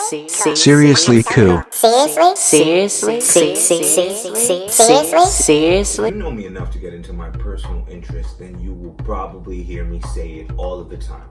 Seriously, coup. Seriously? You know me enough to get into my personal interest, then you will probably hear me say it all of the time.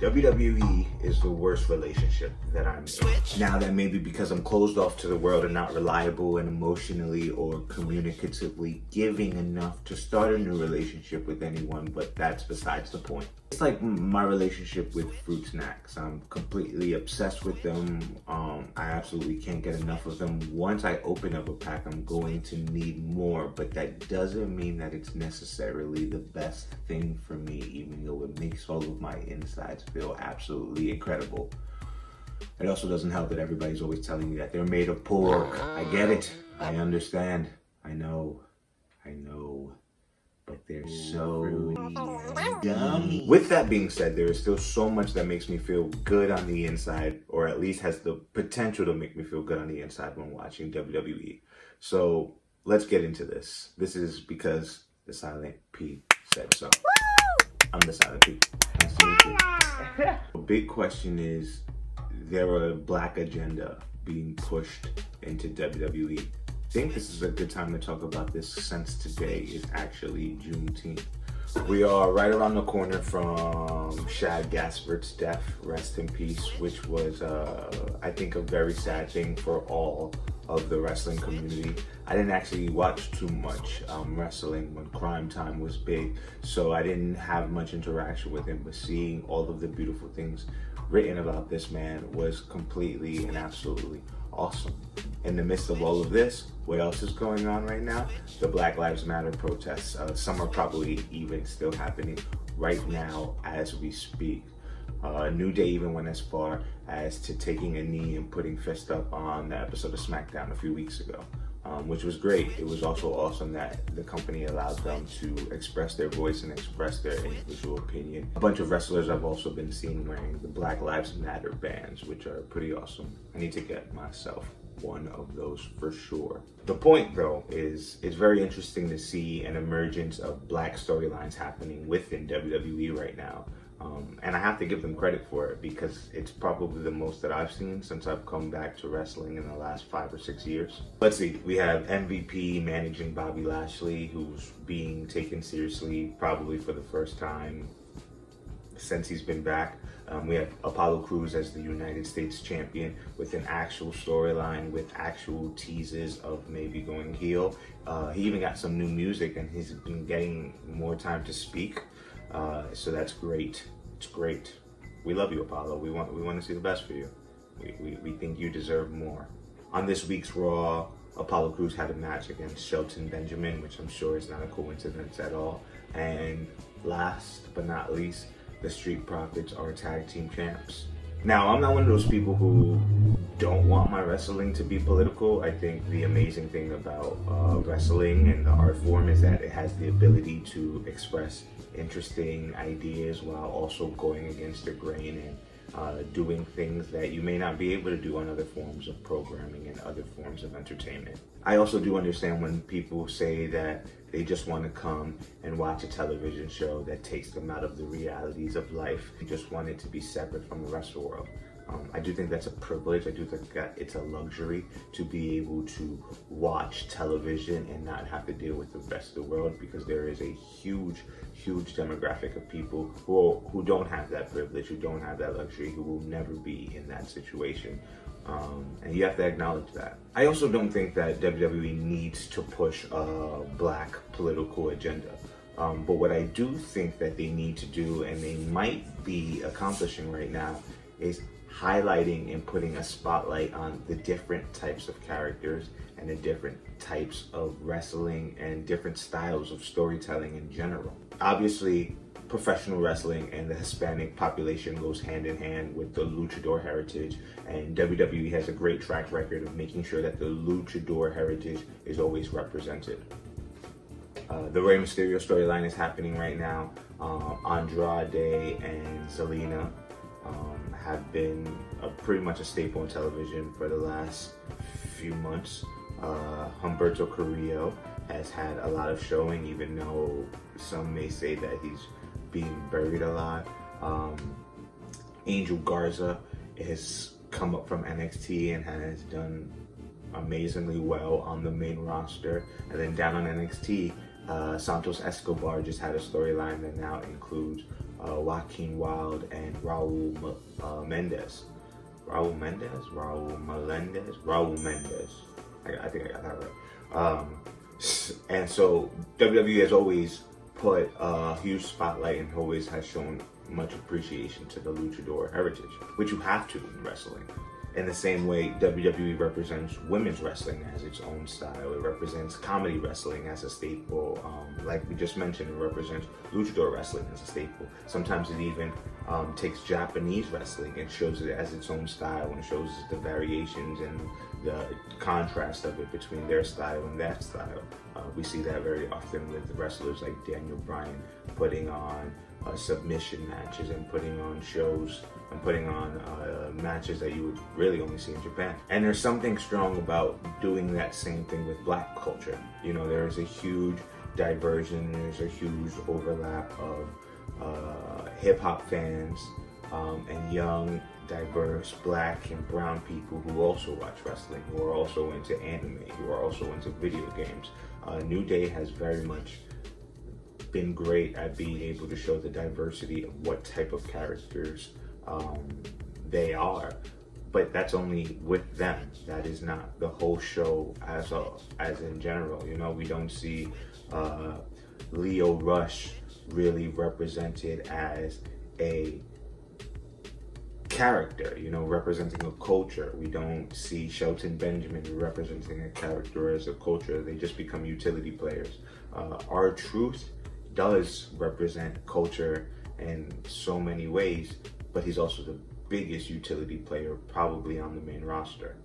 WWE is the worst relationship that I'm in. Now that may be because I'm closed off to the world and not reliable and emotionally or communicatively giving enough to start a new relationship with anyone, but that's besides the point. It's like my relationship with fruit snacks. I'm completely obsessed with them. I absolutely can't get enough of them. Once I open up a pack, I'm going to need more, but that doesn't mean that it's necessarily the best thing for me, even though it makes all of my insides feel absolutely incredible. It also doesn't help that everybody's always telling me that they're made of pork. I get it. I understand. I know. But they're so yummy. With that being said, there is still so much that makes me feel good on the inside, or at least has the potential to make me feel good on the inside when watching WWE. So let's get into this. This is because the Silent P said so. I'm the Silent P. Nice to meet you. The big question is, there are a black agenda being pushed into WWE. I think this is a good time to talk about this since today is actually Juneteenth. We are right around the corner from Shad Gaspard's death, rest in peace, which was, I think, a very sad thing for all of the wrestling community. I didn't actually watch too much wrestling when Crime Time was big, so I didn't have much interaction with him, but seeing all of the beautiful things written about this man was completely and absolutely awesome. In the midst of all of this, what else is going on right now? The Black Lives Matter protests. Some are probably even still happening right now as we speak. New Day even went as far as to taking a knee and putting fist up on the episode of SmackDown a few weeks ago, which was great. It was also awesome that the company allowed them to express their voice and express their individual opinion. A bunch of wrestlers I've also been seen wearing the Black Lives Matter bands, which are pretty awesome. I need to get myself one of those for sure. The point though is it's very interesting to see an emergence of black storylines happening within WWE right now. And I have to give them credit for it because it's probably the most that I've seen since I've come back to wrestling in the last 5 or 6 years. Let's see, we have MVP managing Bobby Lashley, who's being taken seriously probably for the first time since he's been back. We have Apollo Crews as the United States champion with an actual storyline, with actual teases of maybe going heel. He even got some new music and he's been getting more time to speak. So that's great. It's great. We love you, Apollo. We want to see the best for you. We think you deserve more. On this week's Raw, Apollo Crews had a match against Shelton Benjamin, which I'm sure is not a coincidence at all. And last but not least, the Street Profits are tag team champs. Now, I'm not one of those people who don't want my wrestling to be political. I think the amazing thing about wrestling and the art form is that it has the ability to express interesting ideas while also going against the grain and doing things that you may not be able to do on other forms of programming and other forms of entertainment. I also do understand when people say that they just want to come and watch a television show that takes them out of the realities of life. They just want it to be separate from the rest of the world. I do think that's a privilege. I do think that it's a luxury to be able to watch television and not have to deal with the rest of the world, because there is a huge demographic of people who don't have that privilege, who don't have that luxury, who will never be in that situation. And you have to acknowledge that. I also don't think that WWE needs to push a black political agenda. But what I do think that they need to do, and they might be accomplishing right now, is highlighting and putting a spotlight on the different types of characters and the different types of wrestling and different styles of storytelling in general. Obviously, professional wrestling and the Hispanic population goes hand in hand with the luchador heritage, and WWE has a great track record of making sure that the luchador heritage is always represented. The Rey Mysterio storyline is happening right now. Andrade and Zelina have been pretty much a staple on television for the last few months. Humberto Carrillo has had a lot of showing, even though some may say that he's being buried a lot. Angel Garza is come up from NXT and has done amazingly well on the main roster. And then down on NXT, Santos Escobar just had a storyline that now includes Joaquin Wilde and Raul Mendez. Raul Mendez. I think I got that right. And so WWE has always put a huge spotlight and always has shown much appreciation to the luchador heritage, which you have to in wrestling. In the same way, WWE represents women's wrestling as its own style. It represents comedy wrestling as a staple. Like we just mentioned, it represents luchador wrestling as a staple. Sometimes it even takes Japanese wrestling and shows it as its own style and shows the variations and the contrast of it between their style and that style. We see that very often with wrestlers like Daniel Bryan putting on submission matches and putting on shows and putting on matches that you would really only see in Japan. And there's something strong about doing that same thing with black culture. You know, there is a huge diversion, there's a huge overlap of hip-hop fans and young, diverse black and brown people who also watch wrestling, who are also into anime, who are also into video games. New Day has very much been great at being able to show the diversity of what type of characters they are, but that's only with them. That is not the whole show as in general. You know, we don't see Leo Rush really represented as a character, you know, representing a culture. We don't see Shelton Benjamin representing a character as a culture. They just become utility players. R-Truth does represent culture in so many ways, but he's also the biggest utility player probably on the main roster.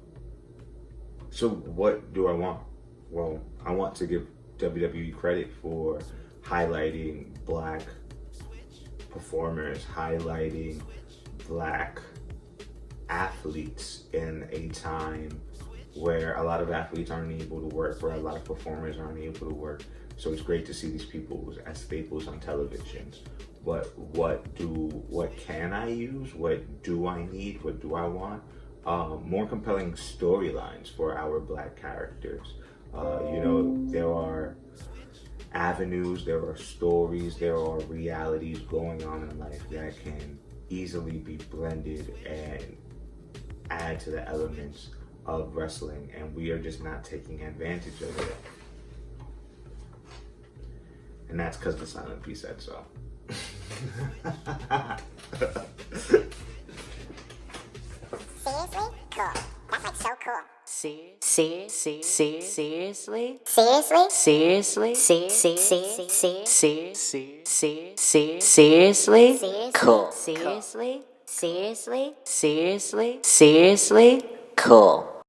So what do I want? Well, I want to give WWE credit for highlighting black performers, highlighting black athletes in a time where a lot of athletes aren't able to work, where a lot of performers aren't able to work. So it's great to see these people as staples on television. But what can I use? What do I need? What do I want? More compelling storylines for our black characters. You know, there are avenues, there are stories, there are realities going on in life that can easily be blended and add to the elements of wrestling, and we are just not taking advantage of it. And that's because the silent P said so. Seriously? Cool. That's like so cool. Seriously? Cool. Seriously? Cool.